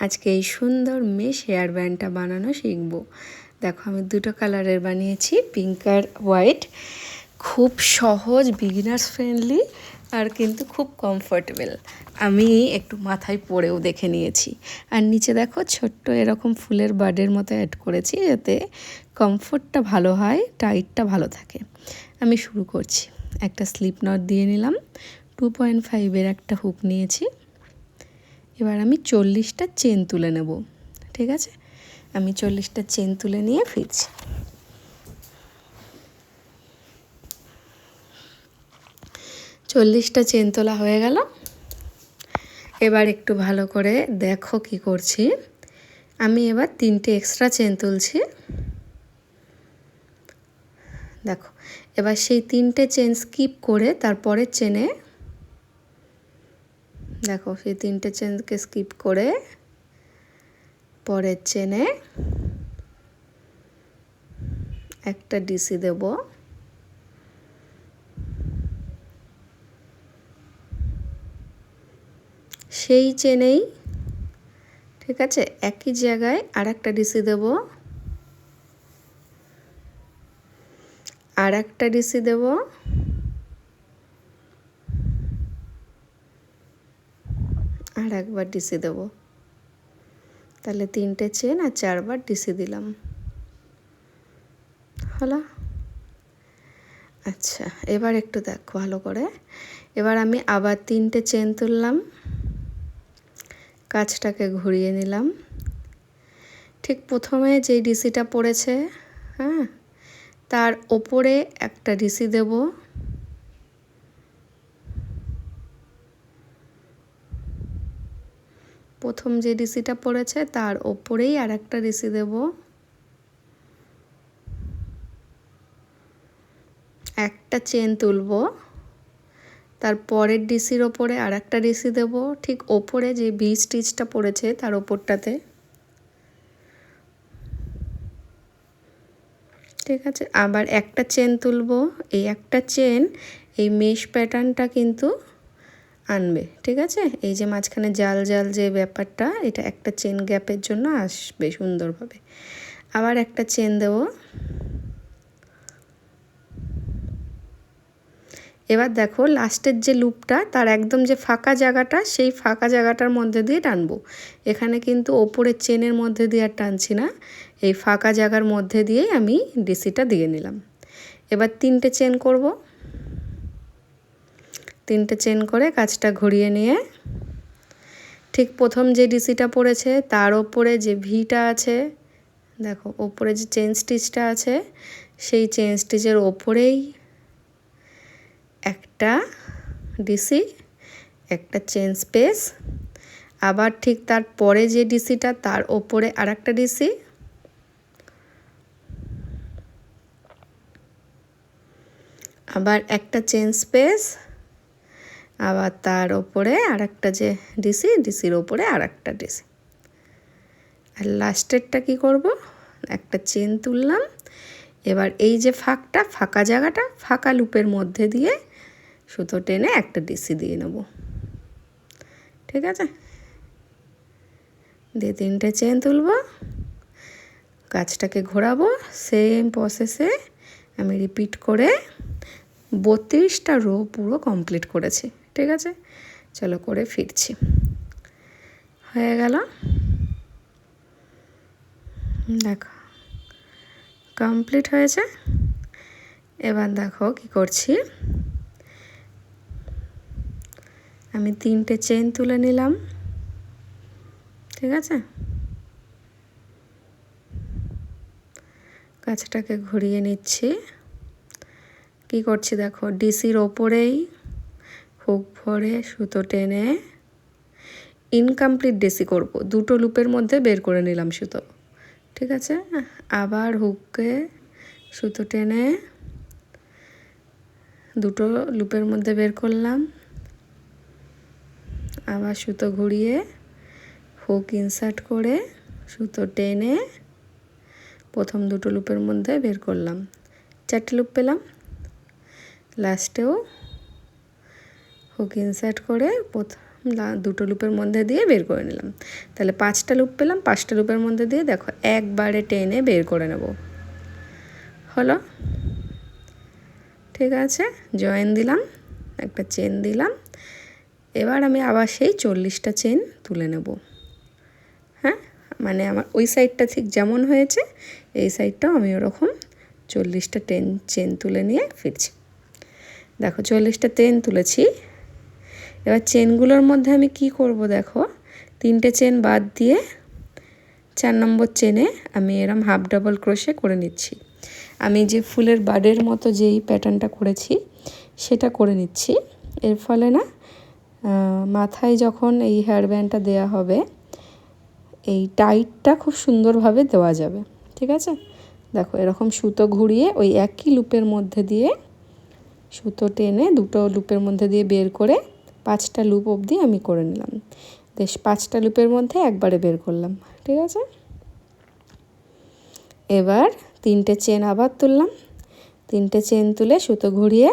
আজকে এই সুন্দর মেশ হেয়ার ব্যান্ডটা বানানো শিখব। দেখো আমি দুটো কালারের বানিয়েছি, পিঙ্ক আর হোয়াইট। খুব সহজ, বিগিনার্স ফ্রেন্ডলি, আর কিন্তু খুব কমফোর্টেবল। আমি একটু মাথায় পরেও দেখে নিয়েছি। আর নিচে দেখো ছোট্ট এরকম ফুলের বার্ডের মতো অ্যাড করেছি, যাতে কমফোর্টটা ভালো হয়, টাইটটা ভালো থাকে। আমি শুরু করছি। একটা স্লিপ নট দিয়ে নিলাম, 2.5-এর একটা হুক নিয়েছি। এবার আমি 40টা চেন তুলে নেব। ঠিক আছে, আমি 40টা চেন তুলে নিয়ে ফিরছি। চল্লিশটা চেন তোলা হয়ে গেল। এবার একটু ভালো করে দেখো কি করছি। আমি এবার 3টে এক্সট্রা চেন তুলছি। দেখো, এবার সেই 3টে চেন স্কিপ করে তারপরের চেনে, দেখো সেই 3টে চেনকে স্কিপ করে পরের চেনে একটা ডিসি দেব। সেই চেনেই, ঠিক আছে, একই জায়গায় আর একটা ডিসি দেব, আর একটা ডিসি দেব, আর একবার ডিসি দেব। তাহলে 3টে চেন আর 4বার ডিসি দিলাম। হলো? আচ্ছা, এবার একটু দেখো ভালো করে। এবার আমি আবার 3টে চেন তুললাম, কাজটাকে ঘুরিয়ে নিলাম। ঠিক প্রথমে যে ডিসিটা পড়েছে, হ্যাঁ, তার ওপরে একটা ডিসি দেব, প্রথম যে ডিসিটা পড়েছে তার ওপরেই আর একটা ডিসি দেব, একটা চেন তুলব, তার পরের ডিসির ওপরে আর একটা ডিসি দেব, ঠিক ওপরে যে ভি স্টিচটা পড়েছে তার ওপরটাতে। ঠিক আছে, আবার একটা চেন তুলব। এই একটা চেন এই মেশ প্যাটার্নটা কিন্তু আনবে। ঠিক আছে, এই যে মাঝখানে জাল জাল যে ব্যাপারটা, এটা একটা চেন গ্যাপের জন্য আসবে সুন্দরভাবে। আবার একটা চেন দেব। এবার দেখো লাস্টের যে লুপটা, তার একদম যে ফাঁকা জায়গাটা, সেই ফাঁকা জায়গাটার মধ্যে দিয়ে টানবো। এখানে কিন্তু ওপরের চেনের মধ্যে দিয়ে আর টানছি না, এই ফাঁকা জায়গার মধ্যে দিয়েই আমি ডিসিটা দিয়ে নিলাম। এবার 3টে চেন করব। 3টে চেন করে কাজটা ঘুরিয়ে নিয়ে ঠিক প্রথম যে ডিসিটা পড়েছে তার ওপরে যে ভিটা আছে, দেখো ওপরে যে চেন স্টিচটা আছে, সেই চেন স্টিচের ওপরেই একটা ডিসি, একটা চেন স্পেস, আবার ঠিক তার পরে যে ডিসিটা তার ওপরে আর একটা ডিসি, আবার একটা চেন স্পেস, আবার তার ওপরে আর একটা যে ডিসি, ডিসির ওপরে আর একটা ডিসি। আর লাস্টেরটা কি করব, একটা চেন তুললাম। এবার এই যে ফাঁকা জায়গাটা, ফাঁকা লুপের মধ্যে দিয়ে সুতো টেনে একটা ডিসি দিয়ে নেব। ঠিক আছে, দিয়ে 3টে চেন তুলব, কাজটাকে ঘোরাবো। সেম প্রসেসে আমি রিপিট করে 32টা রো পুরো কমপ্লিট করেছি। ঠিক আছে, চলো করে ফিরছি। হয়ে গেল, দেখো কমপ্লিট হয়েছে। এবার দেখো কি করছি, আমি 3টে চেন তুলে নিলাম। ঠিক আছে, কাজটাকে ঘুরিয়ে নিচ্ছি। কি করছি দেখো, ডিসির ওপরেই হুক ভরে সুতো টেনে ইনকমপ্লিট ডিসি করব, 2টো লুপের মধ্যে বের করে নিলাম সুতো। ঠিক আছে, আবার হুককে সুতো টেনে 2টো লুপের মধ্যে বের করলাম, আবার সুতো ঘুরিয়ে হুক ইনসার্ট করে সুতো টেনে প্রথম 2টো লুপের মধ্যে বের করলাম, 4টে লুপ পেলাম। লাস্টেও হুক ইনসার্ট করে দুটো লুপের মধ্যে দিয়ে বের করে নিলাম। তাহলে 5টা লুপ পেলাম। 5টা লুপের মধ্যে দিয়ে দেখো একবারে টেনে বের করে নেব। হলো, ঠিক আছে। জয়েন দিলাম, একটা চেন দিলাম। এবার আমি আবার সেই 40টা চেন তুলে নেব। হ্যাঁ, মানে আমার ওই সাইডটা ঠিক যেমন হয়েছে এই সাইডটাও আমি ওরকম 40টা চেন তুলে নিয়ে ফিরছি। দেখো 40টা চেন তুলেছি। এবার চেনগুলোর মধ্যে আমি কি করব দেখো, 3টে চেন বাদ দিয়ে 4 নম্বর চেনে আমি এরম হাফ ডাবল ক্রোশে করে নিচ্ছি। আমি যে ফুলের বাডের মতো যেই প্যাটার্নটা করেছি সেটা করে নিচ্ছি। এর ফলে না মাথায় যখন এই হেয়ার ব্যান্ডটা দেওয়া হবে এই টাইটটা খুব সুন্দরভাবে দেওয়া যাবে, ঠিক আছে। দেখো এরকম সুতো ঘুরিয়ে ওই একই লুপের মধ্যে দিয়ে সুতো টেনে দুটো লুপের মধ্যে দিয়ে বের করে 5টা লুপ অবধি আমি করে নিলাম। বেশ 5টা লুপের মধ্যে একবারে বের করলাম, ঠিক আছে। এবার 3টে চেন আবার তুললাম। 3টে চেন তুলে সুতো ঘুরিয়ে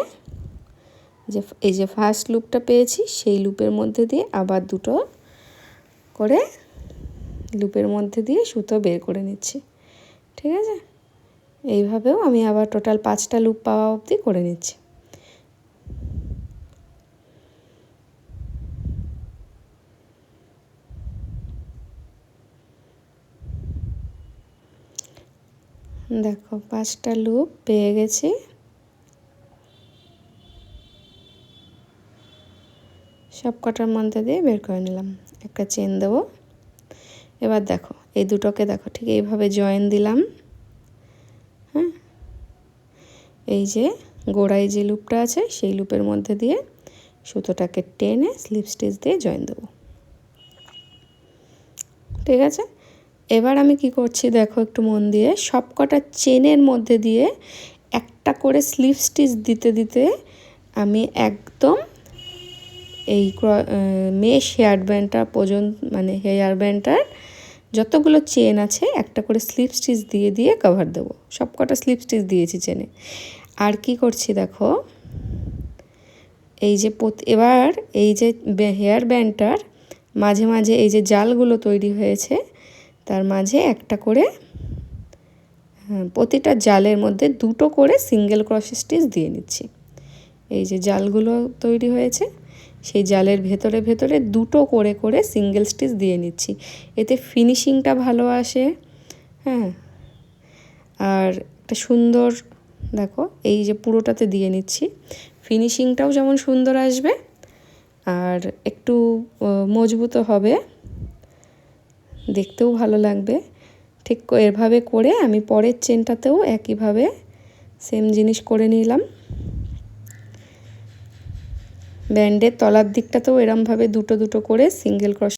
এই যে ফার্স্ট লুপটা পেয়েছি সেই লুপের মধ্যে দিয়ে আবার দুটো করে লুপের মধ্যে দিয়ে সুতো বের করে নিচ্ছি, ঠিক আছে। এইভাবেও আমি আবার টোটাল 5টা লুপ পাওয়া অবধি করে নিচ্ছি। দেখো 5টা লুপ পেয়ে গেছি। সব কটার মধ্যে দিয়ে বের করে নিলাম, একটা চেন দেবো। এবার দেখো এই দুটোকে দেখো ঠিক এইভাবে জয়েন দিলাম। হ্যাঁ, এই যে গোড়ায় যে লুপটা আছে সেই লুপের মধ্যে দিয়ে সুতোটাকে টেনে স্লিপ স্টিচ দিয়ে জয়েন দেবো, ঠিক আছে। এবার আমি কি করছি দেখো একটু মন দিয়ে, সব কটা চেনের মধ্যে দিয়ে একটা করে স্লিপ স্টিচ দিতে দিতে আমি একদম এই মেশ হেয়ার ব্যান্ডটা পর্যন্ত মানে হেয়ার ব্যান্ডটার যতগুলো চেন আছে একটা করে স্লিপ স্টিচ দিয়ে দিয়ে কভার দেবো। সব কটা স্লিপ স্টিচ দিয়েছি চেনে। আর কি করছি দেখো, এই যে এবার এই যে হেয়ার ব্যান্ডটার মাঝে মাঝে এই যে জালগুলো তৈরি হয়েছে তার মাঝে একটা করে প্রতিটা জালের মধ্যে দুটো করে সিঙ্গেল ক্রস স্টিচ দিয়ে নিচ্ছি। এই যে জালগুলো তৈরি হয়েছে সেই জালের ভেতরে ভেতরে দুটো করে করে সিঙ্গেল স্টিচ দিয়ে নিচ্ছি, এতে ফিনিশিংটা ভালো আসে। হ্যাঁ, আর একটা সুন্দর দেখো এই যে পুরোটাতে দিয়ে নিচ্ছি, ফিনিশিংটাও যেমন সুন্দর আসবে আর একটু মজবুতও হবে, দেখতেও ভালো লাগবে। ঠিক এভাবে করে আমি পরের চেনটাতেও একইভাবে সেম জিনিস করে নিলাম। ব্যান্ডের তলার দিকটাতেও এরমভাবে দুটো দুটো করে সিঙ্গেল ক্রস